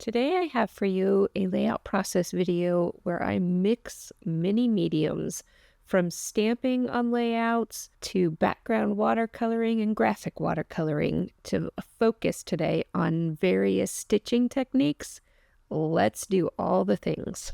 Today I have for you a layout process video where I mix many mediums from stamping on layouts to background watercoloring and graphic watercoloring to focus today on various stitching techniques. Let's do all the things.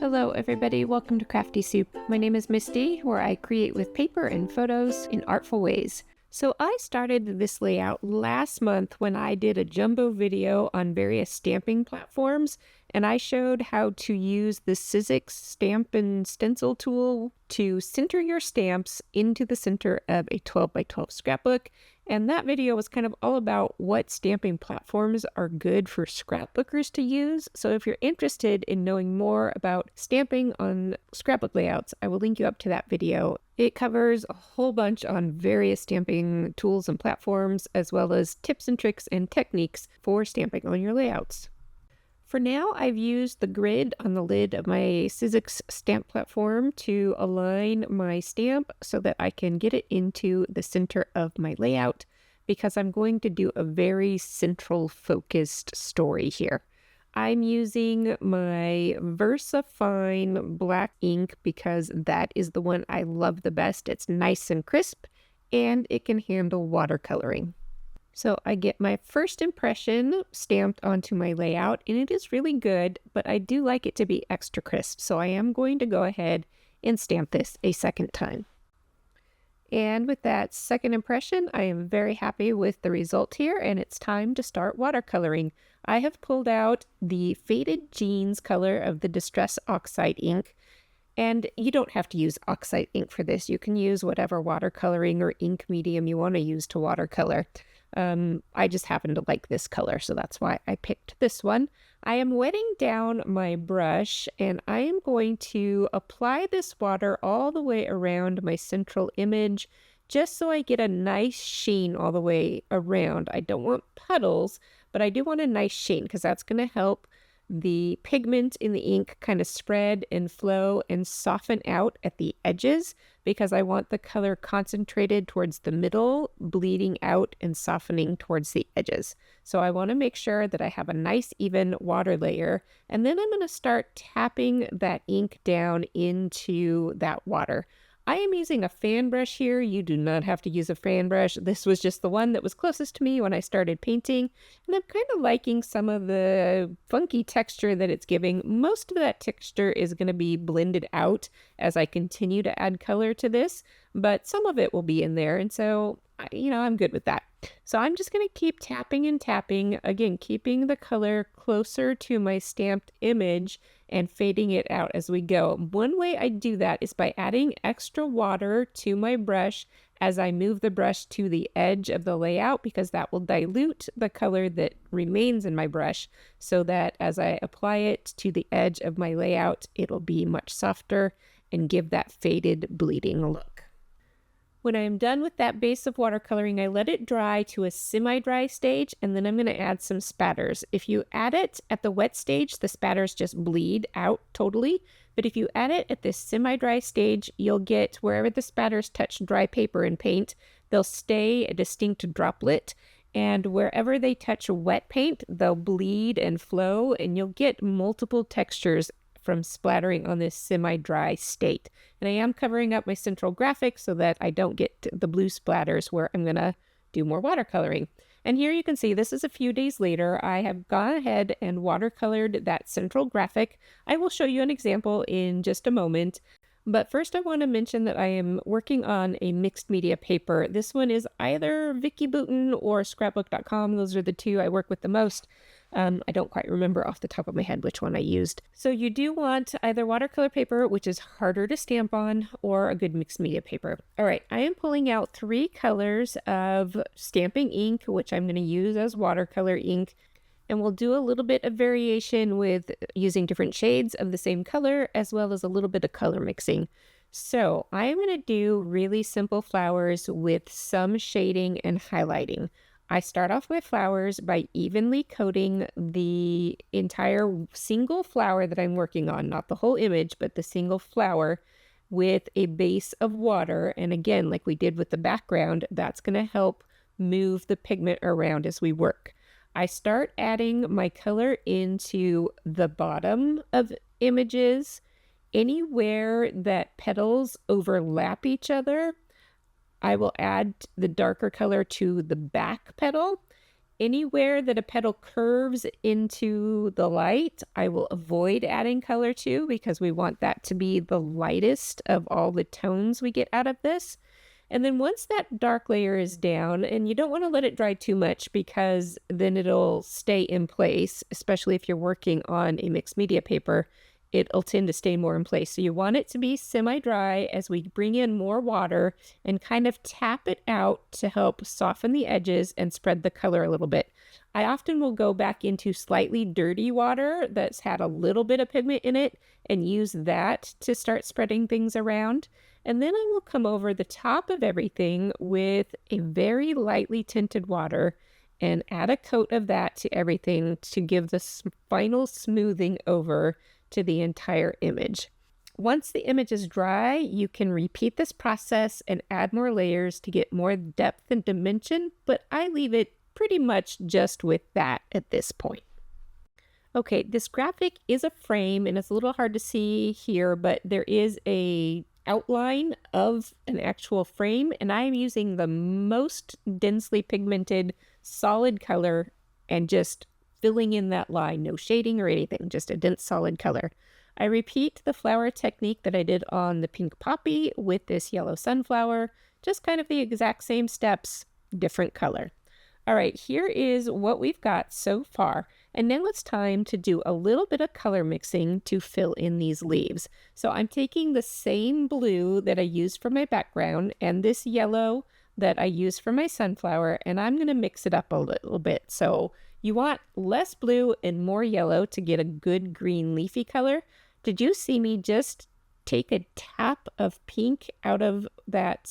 Hello everybody, welcome to Crafty Soup. My name is Misty, where I create with paper and photos in artful ways. So I started this layout last month when I did a jumbo video on various stamping platforms, and I showed how to use the Sizzix stamp and stencil tool to center your stamps into the center of a 12 by 12 scrapbook. And that video was kind of all about what stamping platforms are good for scrapbookers to use. So if you're interested in knowing more about stamping on scrapbook layouts, I will link you up to that video. It covers a whole bunch on various stamping tools and platforms, as well as tips and tricks and techniques for stamping on your layouts. For now, I've used the grid on the lid of my Sizzix stamp platform to align my stamp so that I can get it into the center of my layout, because I'm going to do a very central focused story here. I'm using my VersaFine black ink because that is the one I love the best. It's nice and crisp and it can handle watercoloring. So I get my first impression stamped onto my layout, and it is really good, but I do like it to be extra crisp. So I am going to go ahead and stamp this a second time. And with that second impression, I am very happy with the result here, and it's time to start watercoloring. I have pulled out the Faded Jeans color of the Distress Oxide ink. And you don't have to use oxide ink for this. You can use whatever watercoloring or ink medium you want to use to watercolor. I just happen to like this color, so that's why I picked this one. I am wetting down my brush, and I am going to apply this water all the way around my central image, just so I get a nice sheen all the way around. I don't want puddles, but I do want a nice sheen, because that's going to help the pigment in the ink kind of spread and flow and soften out at the edges, because I want the color concentrated towards the middle, bleeding out and softening towards the edges. So I want to make sure that I have a nice even water layer, and then I'm going to start tapping that ink down into that water. I am using a fan brush here. You do not have to use a fan brush. This was just the one that was closest to me when I started painting, and I'm kind of liking some of the funky texture that it's giving. Most of that texture is going to be blended out as I continue to add color to this, but some of it will be in there, and so, I'm good with that. So I'm just going to keep tapping and tapping, again, keeping the color closer to my stamped image and fading it out as we go. One way I do that is by adding extra water to my brush as I move the brush to the edge of the layout, because that will dilute the color that remains in my brush, so that as I apply it to the edge of my layout, it'll be much softer and give that faded, bleeding look. When I am done with that base of watercoloring, I let it dry to a semi-dry stage, and then I'm going to add some spatters. If you add it at the wet stage, the spatters just bleed out totally. But if you add it at this semi-dry stage, you'll get wherever the spatters touch dry paper and paint, they'll stay a distinct droplet. And wherever they touch wet paint, they'll bleed and flow, and you'll get multiple textures from splattering on this semi-dry state. And I am covering up my central graphic so that I don't get the blue splatters where I'm gonna do more watercoloring. And here you can see this is a few days later. I have gone ahead and watercolored that central graphic. I will show you an example in just a moment. But first I want to mention that I am working on a mixed media paper. This one is either Vicky Bouton or scrapbook.com. Those are the two I work with the most. I don't quite remember off the top of my head which one I used. So you do want either watercolor paper, which is harder to stamp on, or a good mixed media paper. All right, I am pulling out 3 colors of stamping ink, which I'm going to use as watercolor ink. And we'll do a little bit of variation with using different shades of the same color, as well as a little bit of color mixing. So I'm going to do really simple flowers with some shading and highlighting. I start off my flowers by evenly coating the entire single flower that I'm working on, not the whole image, but the single flower, with a base of water. And again, like we did with the background, that's going to help move the pigment around as we work. I start adding my color into the bottom of images. Anywhere that petals overlap each other, I will add the darker color to the back petal. Anywhere that a petal curves into the light, I will avoid adding color to because we want that to be the lightest of all the tones we get out of this. And then once that dark layer is down, and you don't want to let it dry too much because then it'll stay in place, especially if you're working on a mixed media paper, it'll tend to stay more in place. So you want it to be semi-dry as we bring in more water and kind of tap it out to help soften the edges and spread the color a little bit. I often will go back into slightly dirty water that's had a little bit of pigment in it and use that to start spreading things around. And then I will come over the top of everything with a very lightly tinted water and add a coat of that to everything to give the final smoothing over to the entire image. Once the image is dry, you can repeat this process and add more layers to get more depth and dimension, but I leave it pretty much just with that at this point. Okay, this graphic is a frame and it's a little hard to see here, but there is a outline of an actual frame, and I am using the most densely pigmented solid color and just filling in that line, no shading or anything, just a dense solid color. I repeat the flower technique that I did on the pink poppy with this yellow sunflower, just kind of the exact same steps, different color. All right, here is what we've got so far. And now it's time to do a little bit of color mixing to fill in these leaves. So I'm taking the same blue that I used for my background and this yellow that I used for my sunflower, and I'm going to mix it up a little bit. So you want less blue and more yellow to get a good green leafy color. Did you see me just take a tap of pink out of that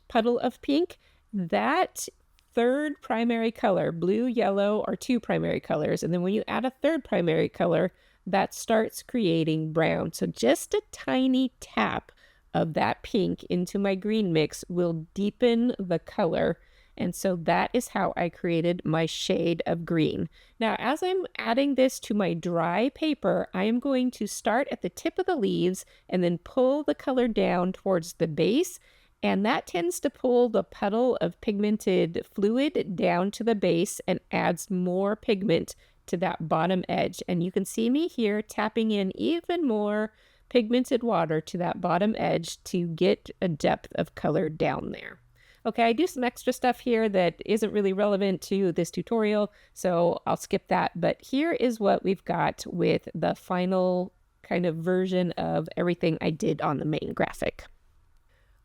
puddle of pink? That third primary color, blue, yellow, are two primary colors. And then when you add a third primary color, that starts creating brown. So just a tiny tap of that pink into my green mix will deepen the color. And so that is how I created my shade of green. Now, as I'm adding this to my dry paper, I am going to start at the tip of the leaves and then pull the color down towards the base. And that tends to pull the puddle of pigmented fluid down to the base and adds more pigment to that bottom edge. And you can see me here tapping in even more pigmented water to that bottom edge to get a depth of color down there. Okay, I do some extra stuff here that isn't really relevant to this tutorial, so I'll skip that. But here is what we've got with the final kind of version of everything I did on the main graphic.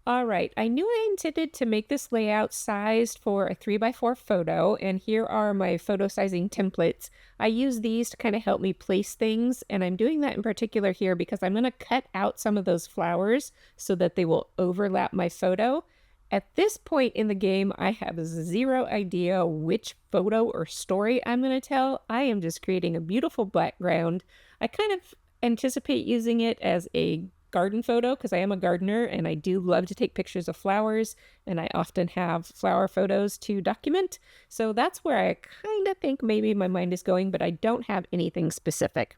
All right, I knew I intended to make this layout sized for a 3x4 photo, and here are my photo sizing templates. I use these to kind of help me place things, and I'm doing that in particular here because I'm going to cut out some of those flowers so that they will overlap my photo. At this point in the game, I have zero idea which photo or story I'm going to tell. I am just creating a beautiful background. I kind of anticipate using it as a garden photo because I am a gardener and I do love to take pictures of flowers, and I often have flower photos to document. So that's where I kind of think maybe my mind is going, but I don't have anything specific.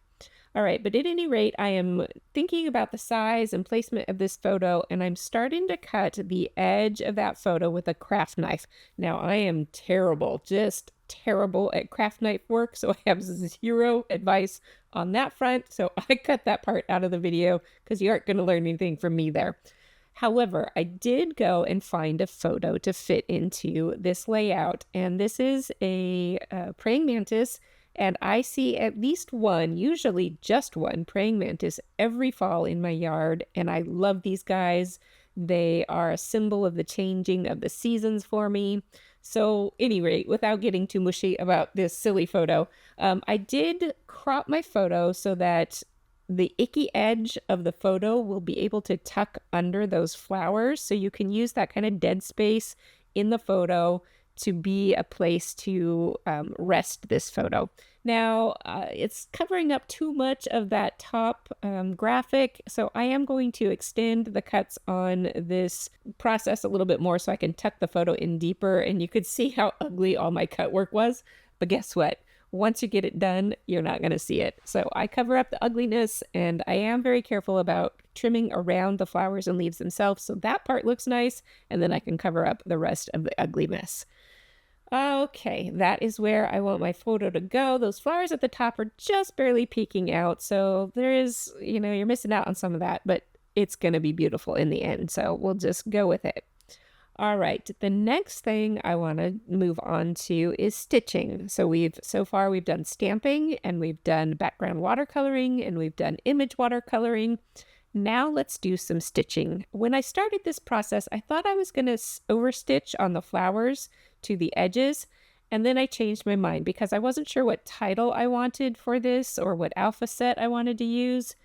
All right, but at any rate, I am thinking about the size and placement of this photo, and I'm starting to cut the edge of that photo with a craft knife. Now, I am terrible, just terrible at craft knife work, so I have zero advice on that front. So I cut that part out of the video because you aren't going to learn anything from me there. However, I did go and find a photo to fit into this layout, and this is a praying mantis. And I see at least one, usually just one, praying mantis every fall in my yard. And I love these guys. They are a symbol of the changing of the seasons for me. So anyway, without getting too mushy about this silly photo, I did crop my photo so that the icky edge of the photo will be able to tuck under those flowers. So you can use that kind of dead space in the photo to be a place to rest this photo. Now, it's covering up too much of that top graphic, so I am going to extend the cuts on this process a little bit more so I can tuck the photo in deeper, and you could see how ugly all my cut work was. But guess what? Once you get it done, you're not going to see it. So I cover up the ugliness, and I am very careful about trimming around the flowers and leaves themselves so that part looks nice, and then I can cover up the rest of the ugliness. Okay, that is where I want my photo to go. Those flowers at the top are just barely peeking out, so there is, you're missing out on some of that, but it's going to be beautiful in the end, so we'll just go with it. All right, the next thing I want to move on to is stitching. So far we've done stamping, and we've done background watercoloring, and we've done image watercoloring. Now let's do some stitching. When I started this process, I thought I was going to overstitch on the flowers to the edges, and then I changed my mind because I wasn't sure what title I wanted for this or what alpha set I wanted to use.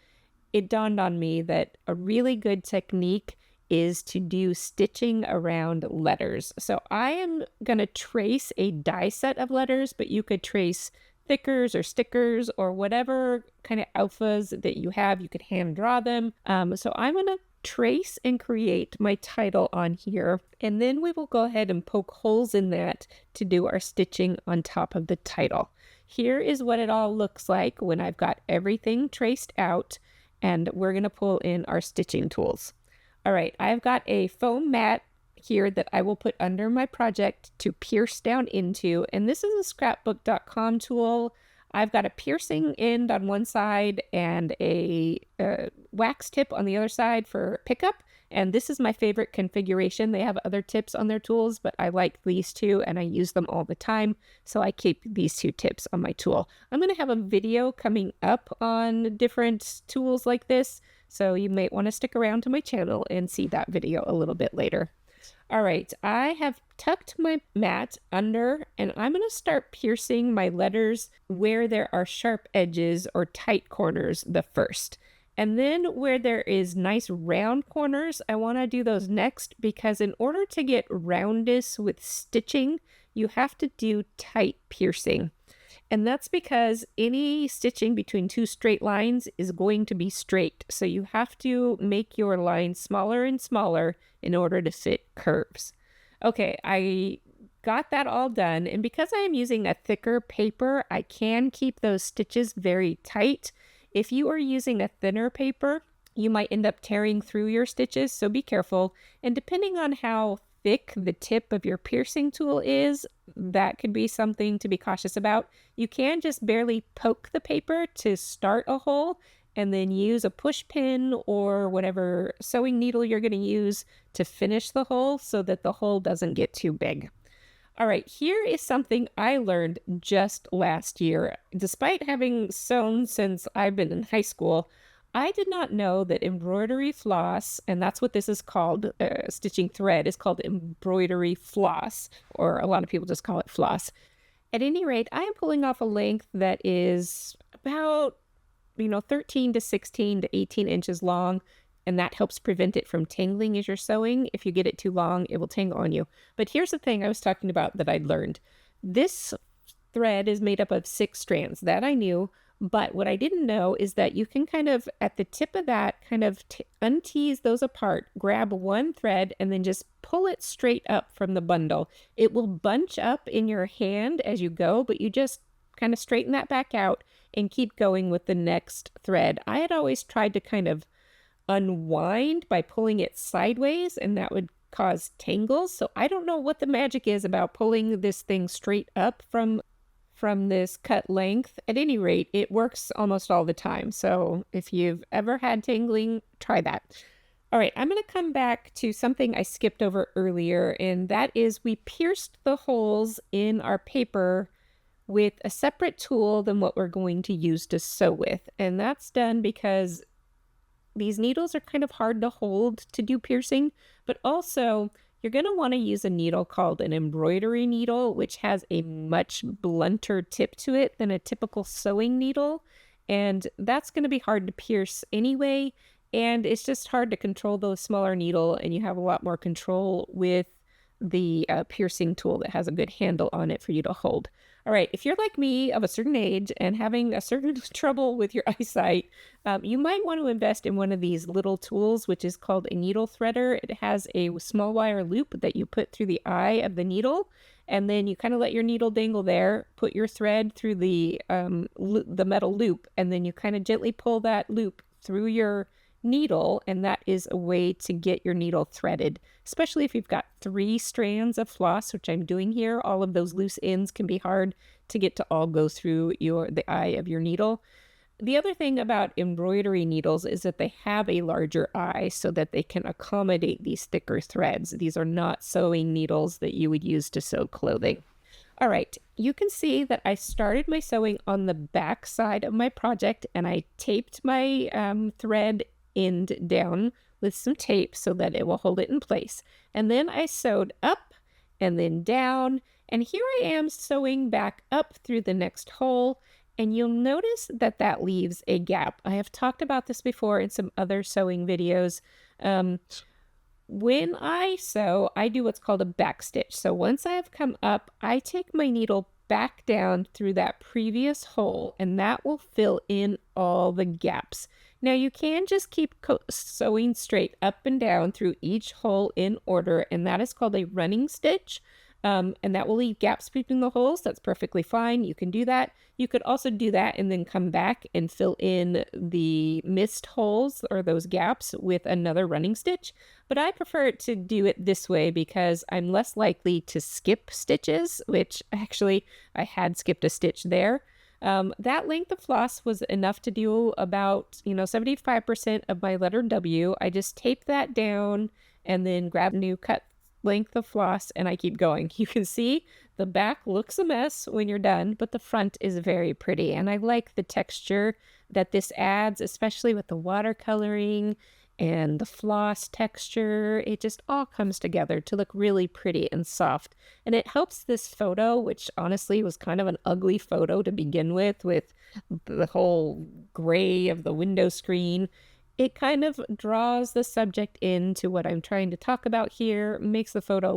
It dawned on me that a really good technique is to do stitching around letters. So I am going to trace a die set of letters, but you could trace thickers or stickers or whatever kind of alphas that you have. You could hand draw them. So I'm going to trace and create my title on here, and then we will go ahead and poke holes in that to do our stitching on top of the title. Here is what it all looks like when I've got everything traced out, and we're going to pull in our stitching tools. All right, I've got a foam mat here that I will put under my project to pierce down into, and this is a scrapbook.com tool. I've got a piercing end on one side and a wax tip on the other side for pickup, and this is my favorite configuration. They have other tips on their tools, but I like these two and I use them all the time, so I keep these two tips on my tool. I'm going to have a video coming up on different tools like this, so you might want to stick around to my channel and see that video a little bit later. All right, I have tucked my mat under, and I'm going to start piercing my letters where there are sharp edges or tight corners the first. And then where there is nice round corners, I want to do those next, because in order to get roundness with stitching, you have to do tight piercing. And that's because any stitching between two straight lines is going to be straight. So you have to make your line smaller and smaller in order to fit curves. Okay, I got that all done. And because I am using a thicker paper, I can keep those stitches very tight. If you are using a thinner paper, you might end up tearing through your stitches, so be careful. And depending on how thick the tip of your piercing tool is, that could be something to be cautious about. You can just barely poke the paper to start a hole, and then use a push pin or whatever sewing needle you're going to use to finish the hole so that the hole doesn't get too big. All right, here is something I learned just last year. Despite having sewn since I've been in high school, I did not know that embroidery floss, and that's what this is called, stitching thread is called embroidery floss, or a lot of people just call it floss. At any rate, I am pulling off a length that is about 13 to 16 to 18 inches long, and that helps prevent it from tangling as you're sewing. If you get it too long, it will tangle on you. But here's the thing I was talking about that I'd learned. This thread is made up of 6 strands. That I knew, but what I didn't know is that you can kind of, at the tip of that, kind of untease those apart, grab one thread, and then just pull it straight up from the bundle. It will bunch up in your hand as you go, but you just kind of straighten that back out and keep going with the next thread. I had always tried to kind of unwind by pulling it sideways, and that would cause tangles. So I don't know what the magic is about pulling this thing straight up from this cut length. At any rate, it works almost all the time. So if you've ever had tangling, try that. All right, I'm going to come back to something I skipped over earlier, and that is we pierced the holes in our paper with a separate tool than what we're going to use to sew with. And that's done because these needles are kind of hard to hold to do piercing, but also you're going to want to use a needle called an embroidery needle, which has a much blunter tip to it than a typical sewing needle. And that's going to be hard to pierce anyway. And it's just hard to control the smaller needle, and you have a lot more control with the piercing tool that has a good handle on it for you to hold. All right, if you're like me of a certain age and having a certain trouble with your eyesight, you might want to invest in one of these little tools, which is called a needle threader. It has a small wire loop that you put through the eye of the needle, and then you kind of let your needle dangle there, put your thread through the metal loop, and then you kind of gently pull that loop through your needle, and that is a way to get your needle threaded, especially if you've got 3 strands of floss, which I'm doing here. All of those loose ends can be hard to get to all go through the eye of your needle. The other thing about embroidery needles is that they have a larger eye so that they can accommodate these thicker threads. These are not sewing needles that you would use to sew clothing. All right, you can see that I started my sewing on the back side of my project, and I taped my thread end down with some tape so that it will hold it in place. And then I sewed up and then down, and here I am sewing back up through the next hole. And you'll notice that that leaves a gap. I have talked about this before in some other sewing videos. When I sew, I do what's called a back stitch. So once I have come up, I take my needle back down through that previous hole, and that will fill in all the gaps. Now you can just keep sewing straight up and down through each hole in order, and that is called a running stitch. And that will leave gaps between the holes. That's perfectly fine. You can do that. You could also do that and then come back and fill in the missed holes or those gaps with another running stitch. But I prefer to do it this way because I'm less likely to skip stitches, which actually I had skipped a stitch there. That length of floss was enough to do about, 75% of my letter W. I just tape that down and then grab a new cut length of floss, and I keep going. You can see the back looks a mess when you're done, but the front is very pretty, and I like the texture that this adds, especially with the watercoloring and the floss texture. It just all comes together to look really pretty and soft, and it helps this photo, which honestly was kind of an ugly photo to begin with the whole gray of the window screen. It kind of draws the subject into what I'm trying to talk about here, makes the photo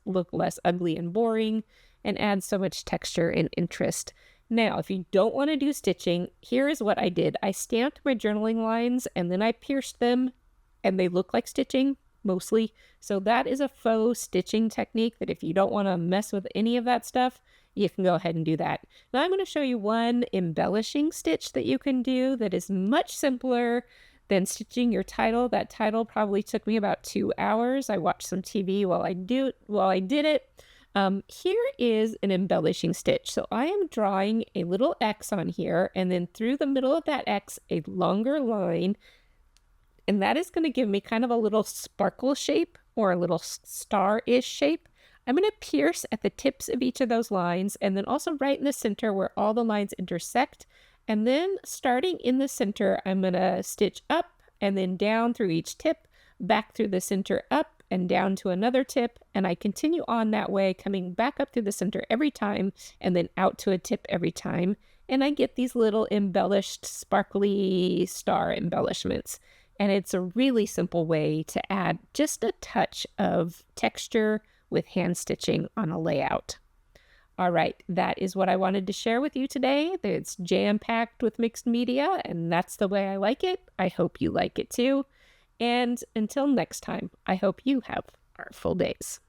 look less ugly and boring, and adds so much texture and interest. Now, if you don't want to do stitching, here is what I did. I stamped my journaling lines, and then I pierced them, and they look like stitching, mostly. So that is a faux stitching technique that if you don't want to mess with any of that stuff, you can go ahead and do that. Now I'm going to show you one embellishing stitch that you can do that is much simpler than stitching your title. That title probably took me about 2 hours. I watched some TV while I did it. Here is an embellishing stitch. So I am drawing a little X on here, and then through the middle of that X, a longer line, and that is going to give me kind of a little sparkle shape or a little star-ish shape. I'm going to pierce at the tips of each of those lines, and then also right in the center where all the lines intersect. And then starting in the center, I'm going to stitch up and then down through each tip, back through the center, up and down to another tip. And I continue on that way, coming back up through the center every time and then out to a tip every time. And I get these little embellished, sparkly star embellishments. And it's a really simple way to add just a touch of texture with hand stitching on a layout. All right, that is what I wanted to share with you today. It's jam-packed with mixed media, and that's the way I like it. I hope you like it too. And until next time, I hope you have artful days.